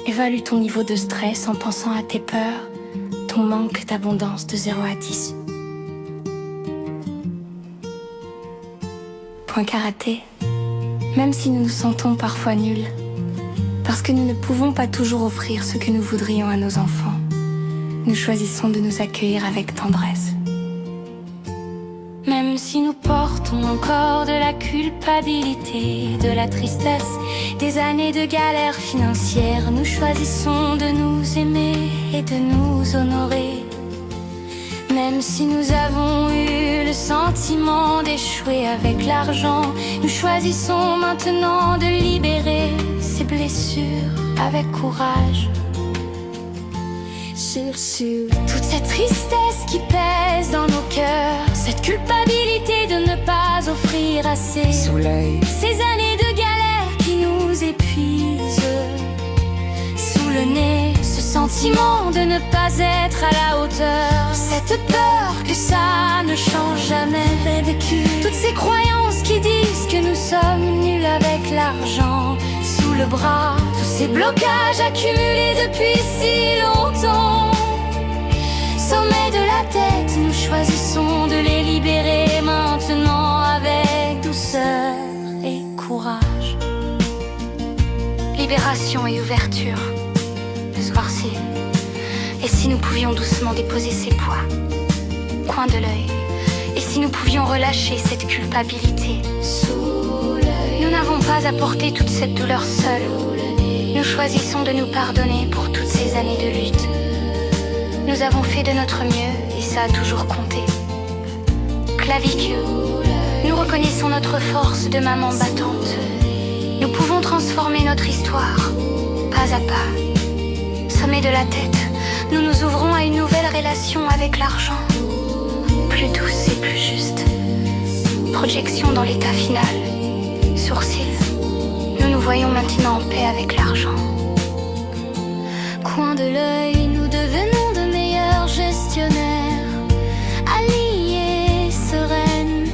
Évalue ton niveau de stress en pensant à tes peurs, ton manque d'abondance de 0 à 10. Point karaté. Même si nous nous sentons parfois nuls, parce que nous ne pouvons pas toujours offrir ce que nous voudrions à nos enfants, nous choisissons de nous accueillir avec tendresse. Même si nous portons encore de la culpabilité, de la tristesse, des années de galère financière, nous choisissons de nous aimer et de nous honorer. Même si nous avons eu le sentiment d'échouer avec l'argent, nous choisissons maintenant de libérer ces blessures avec courage. Toute cette tristesse qui pèse dans nos cœurs, cette culpabilité de ne pas offrir assez, sous l'œil, ces années de galère qui nous épuisent, sous le nez, ce sentiment de ne pas être à la hauteur, cette peur que ça ne change jamais, toutes ces croyances qui disent que nous sommes nuls avec l'argent sous le bras, tous ces blocages accumulés depuis si longtemps. Sommet de la tête, nous choisissons de les libérer maintenant avec douceur et courage. Libération et ouverture. Ce soir-ci, et si nous pouvions doucement déposer ces poids, coin de l'œil, et si nous pouvions relâcher cette culpabilité. Nous n'avons pas à porter toute cette douleur seule. Nous choisissons de nous pardonner pour toutes ces années de lutte. Nous avons fait de notre mieux et ça a toujours compté. Clavicule, nous reconnaissons notre force de maman battante. Nous pouvons transformer notre histoire, pas à pas. Sommet de la tête, nous nous ouvrons à une nouvelle relation avec l'argent, plus douce et plus juste. Projection dans l'état final. Sourcils, nous nous voyons maintenant en paix avec l'argent. Coin de l'œil, nous devenons de meilleurs gestionnaires, alliés, sereines.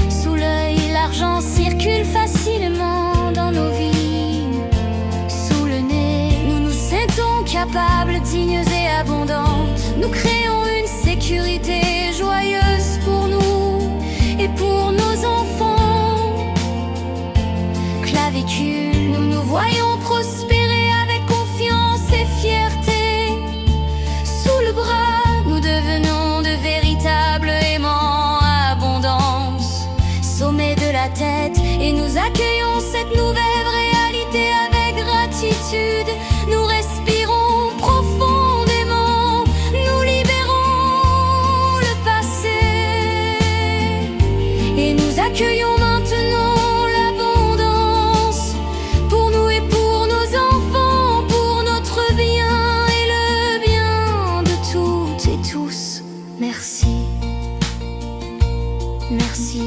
Sous l'œil, l'argent circule facilement dans nos vies. Sous le nez, nous nous sentons capables, dignes et abondantes. Nous créons une sécurité joyeuse pour nous et pour nos enfants. Clavicule, nous nous voyons prospérer avec confiance et fierté. Sous le bras, nous devenons de véritables aimants à abondance. Sommet de la tête, et nous accueillons cette nouvelle réalité avec gratitude. Nous respirons profondément, nous libérons le passé, et nous accueillons maintenant l'abondance pour nous et pour nos enfants, pour notre bien et le bien de toutes et tous. Merci. Merci.